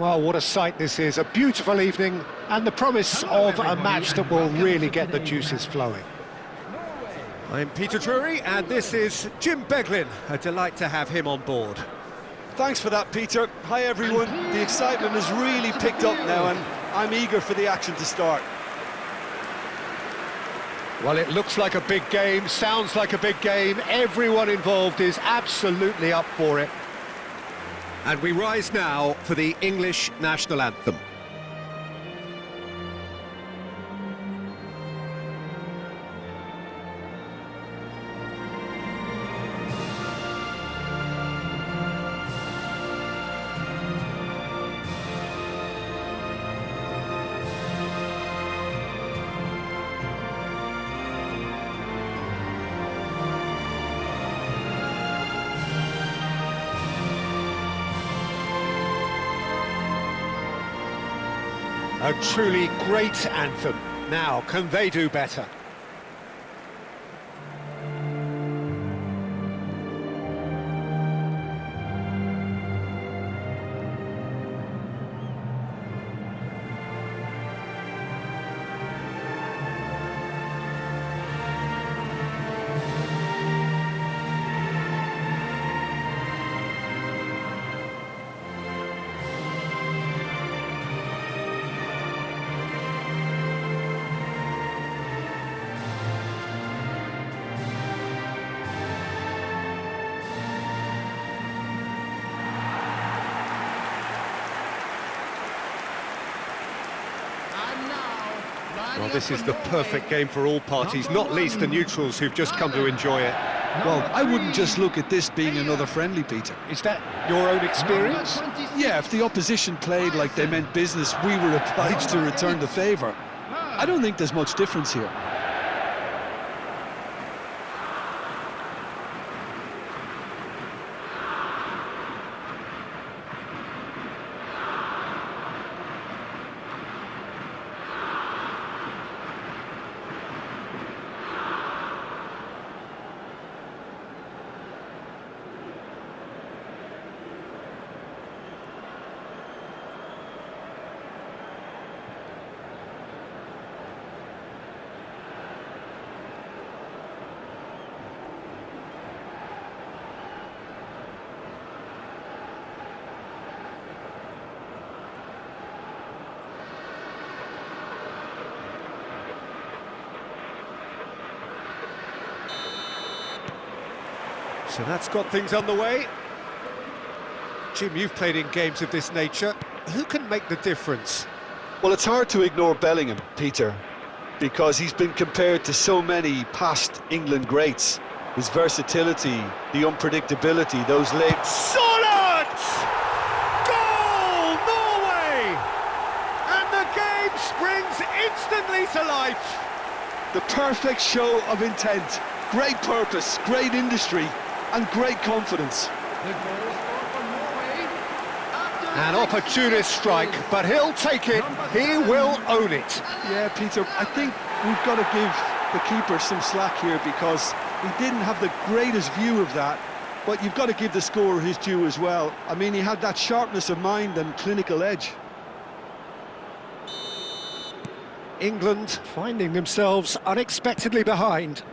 Well, what a sight this is. A beautiful evening and the promise of a match that will really get the juices flowing. I'm Peter Drury, and this is Jim Beglin. A delight to have him on board. Thanks for that, Peter. Hi, everyone. The excitement has really picked up now, and I'm eager for the action to start. Well, it looks like a big game, sounds like a big game. Everyone involved is absolutely up for it. And we rise now for the English national anthem. A truly great anthem. Now, can they do better? Well, this is the perfect game for all parties, not least the neutrals who've just come to enjoy it. Well, I wouldn't just look at this being another friendly, Peter. Is that your own experience? Yeah, if the opposition played like they meant business, we were obliged to return the favour. I don't think there's much difference here. So that's got things underway. Jim, you've played in games of this nature. Who can make the difference? Well, it's hard to ignore Bellingham, Peter, because he's been compared to so many past England greats. His versatility, the unpredictability, those late... Solid! Goal, Norway! And the game springs instantly to life. The perfect show of intent, great purpose, great industry, and great confidence. An opportunist strike, but he'll take it, he will own it. Yeah, Peter, I think we've got to give the keeper some slack here because he didn't have the greatest view of that, but you've got to give the scorer his due as well. I mean, he had that sharpness of mind and clinical edge. England finding themselves unexpectedly behind.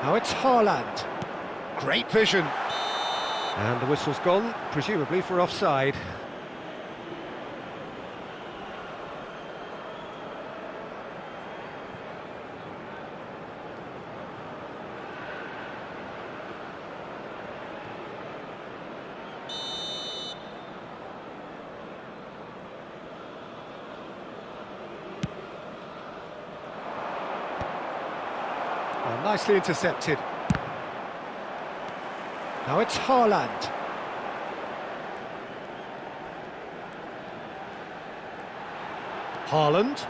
Now it's Haaland. Great vision. And the whistle's gone, presumably for offside. Oh, nicely intercepted. Now it's Haaland. Haaland.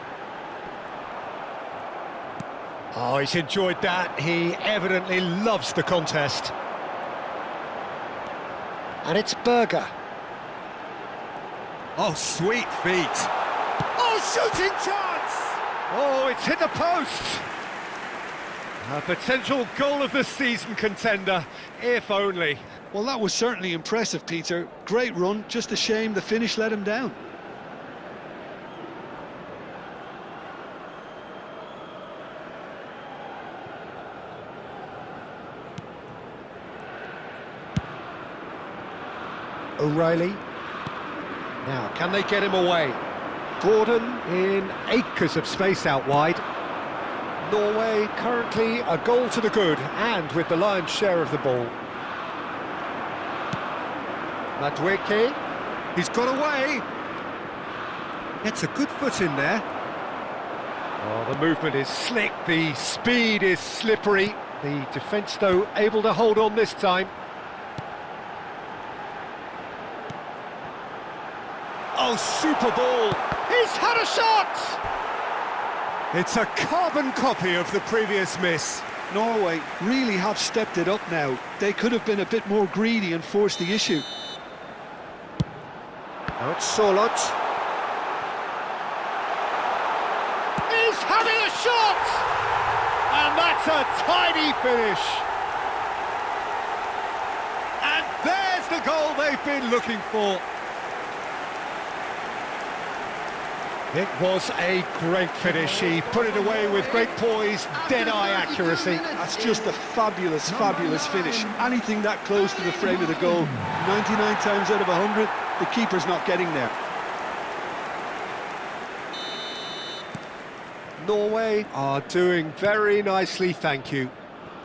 Oh, he's enjoyed that. He evidently loves the contest. And it's Berger. Oh, sweet feet. Oh, shooting chance! Oh, it's hit the post. A potential goal of the season contender, if only. Well, that was certainly impressive, Peter. Great run, just a shame the finish let him down. O'Reilly. Now, can they get him away? Gordon in acres of space out wide. Norway currently a goal to the good and with the lion's share of the ball. Madweke. He's got away. Gets a good foot in there. Oh, the movement is slick, the speed is slippery. The defence, though, able to hold on this time. Oh, super ball! He's had a shot! It's a carbon copy of the previous miss. Norway really have stepped it up now. They could have been a bit more greedy and forced the issue. Now it's Solot. He's having a shot! And that's a tidy finish. And there's the goal they've been looking for. It was a great finish. He put it away with great poise, dead-eye accuracy. That's just a fabulous, fabulous finish. Anything that close to the frame of the goal, 99 times out of 100, the keeper's not getting there. Norway are doing very nicely, thank you.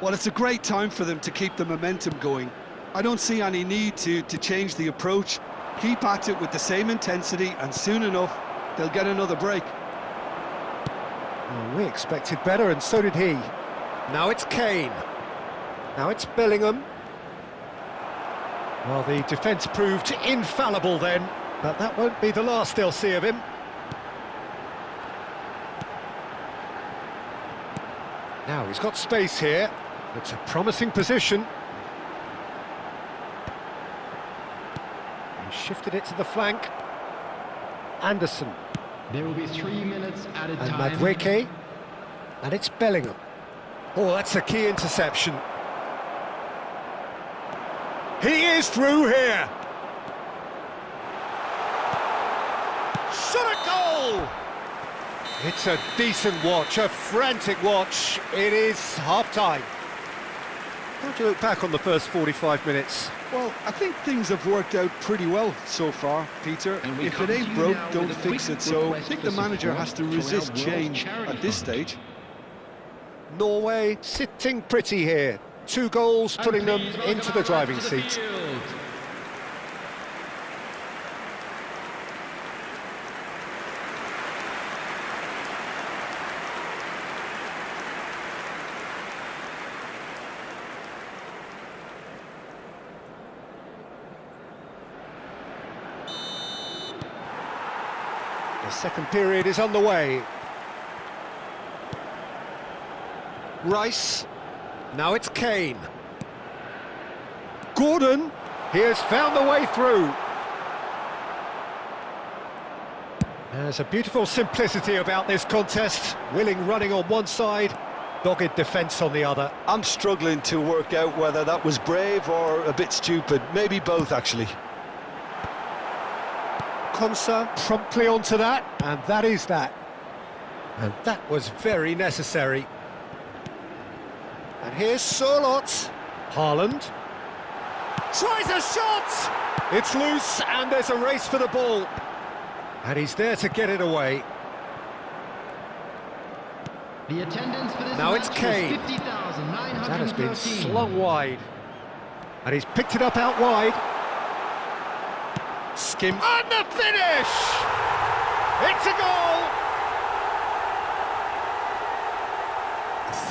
Well, it's a great time for them to keep the momentum going. I don't see any need to change the approach. Keep at it with the same intensity, and soon enough, they'll get another break. Oh, we expected better, and so did he. Now it's Kane. Now it's Bellingham. Well, the defence proved infallible then, but that won't be the last they'll see of him. Now he's got space here. It's a promising position. He shifted it to the flank. Anderson. There will be 3 minutes at a And time. Madweke. And it's Bellingham. Oh, that's a key interception. He is through here. Shot a goal! It's a decent watch, a frantic watch. It is half-time. How do you look back on the first 45 minutes? Well, I think things have worked out pretty well so far, Peter. If it ain't broke, don't fix it. So I think the manager has to resist change at this stage. Norway sitting pretty here. 2 goals putting them into the driving seat. The second period is underway. Rice. Now it's Kane. Gordon. He has found the way through. There's a beautiful simplicity about this contest. Willing running on one side, dogged defence on the other. I'm struggling to work out whether that was brave or a bit stupid. Maybe both, actually. Konsa promptly onto that, and that is that. And that was very necessary. And here's Solot. Haaland. Tries a shot! It's loose, and there's a race for the ball. And he's there to get it away. The attendance for this Now it's match Kane. was 50,913. That has been slung wide. And he's picked it up out wide. Skim. And the finish! It's a goal!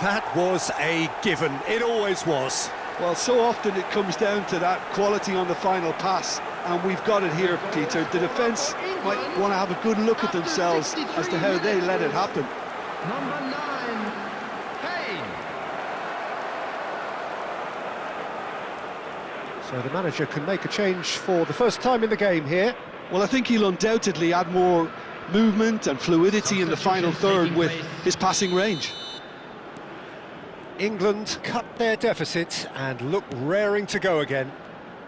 That was a given. It always was. Well, so often it comes down to that quality on the final pass, and we've got it here, Peter. The defence might want to have a good look at themselves as to how they let it happen. Number 9, Kane. So the manager can make a change for the first time in the game here. Well, I think he'll undoubtedly add more movement and fluidity in the final third with his passing range. England cut their deficit and look raring to go again.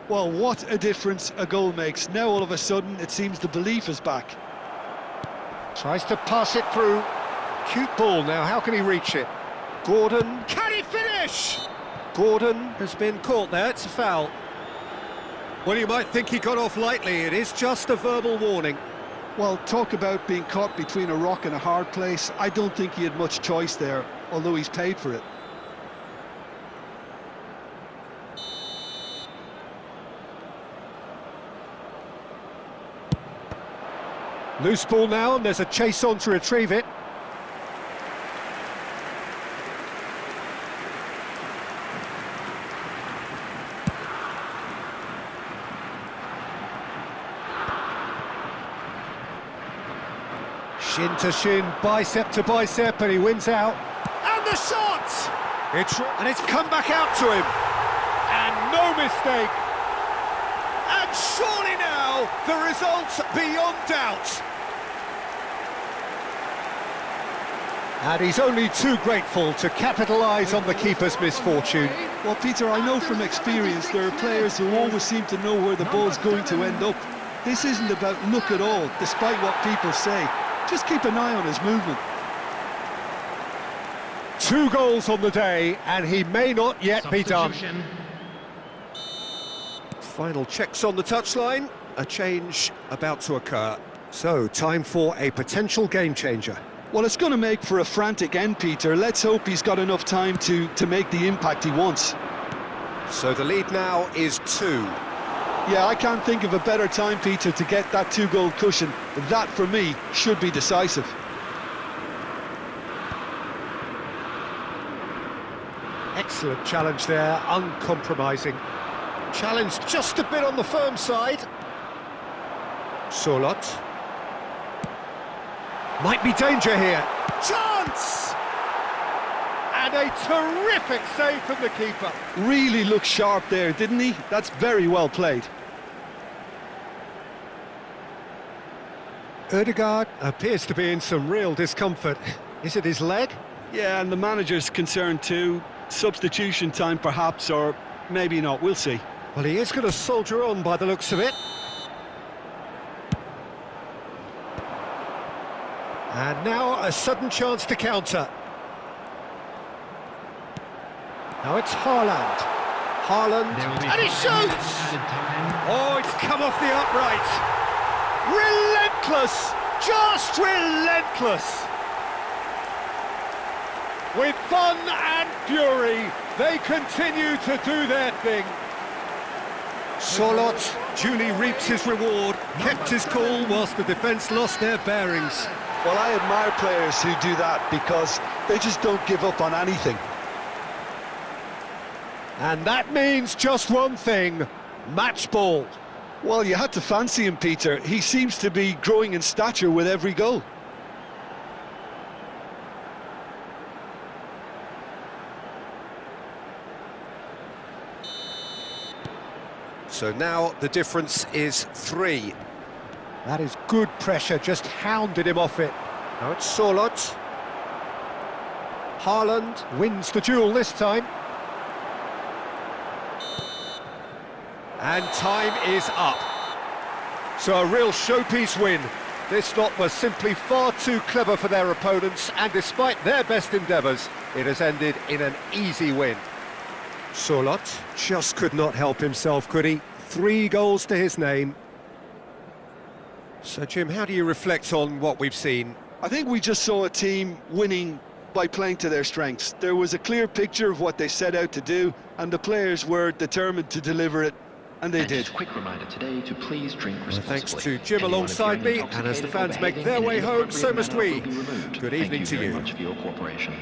Well, what a difference a goal makes. Now all of a sudden it seems the belief is back. Tries to pass it through. Cute ball now, how can he reach it? Gordon, can he finish? Gordon has been caught there, it's a foul. Well, you might think he got off lightly, it is just a verbal warning. Well, talk about being caught between a rock and a hard place. I don't think he had much choice there, although he's paid for it. Loose ball now, and there's a chase on to retrieve it. Shin to shin, bicep to bicep, and he wins out. And the shot! And it's come back out to him. And no mistake. And surely now, the result's beyond doubt. And he's only too grateful to capitalise on the keeper's misfortune. Well, Peter, I know from experience there are players who always seem to know where the ball's going to end up. This isn't about luck at all, despite what people say. Just keep an eye on his movement. 2 goals on the day, and he may not yet be done. Final checks on the touchline. A change about to occur. So, time for a potential game-changer. Well, it's going to make for a frantic end, Peter. Let's hope he's got enough time to make the impact he wants. So the lead now is 2. Yeah, I can't think of a better time, Peter, to get that 2-goal cushion. That, for me, should be decisive. Excellent challenge there, uncompromising. Challenge just a bit on the firm side. Solot. Might be danger here. Chance! And a terrific save from the keeper. Really looked sharp there, didn't he? That's very well played. Ødegaard appears to be in some real discomfort. Is it his leg? Yeah, and the manager's concerned too. Substitution time perhaps, or maybe not, we'll see. Well, he is going to soldier on by the looks of it. And now a sudden chance to counter. Now it's Haaland. Haaland, and he shoots! Oh, it's come off the upright. Relentless! Just relentless! With fun and fury, they continue to do their thing. Solot duly reaps his reward, kept his cool whilst the defence lost their bearings. Well, I admire players who do that because they just don't give up on anything. And that means just one thing, match ball. Well, you had to fancy him, Peter. He seems to be growing in stature with every goal. So now the difference is 3. That is good pressure, just hounded him off it. Now it's Solot. Haaland wins the duel this time. And time is up. So a real showpiece win. This lot was simply far too clever for their opponents, and despite their best endeavours, it has ended in an easy win. Solot just could not help himself, could he? 3 goals to his name. So, Jim, how do you reflect on what we've seen? I think we just saw a team winning by playing to their strengths. There was a clear picture of what they set out to do, and the players were determined to deliver it, and they did. Just a quick reminder today to please drink responsibly. Thanks to Jim alongside me, and as the fans make their way home, so must we. Good evening to you. Thank you very much for your cooperation.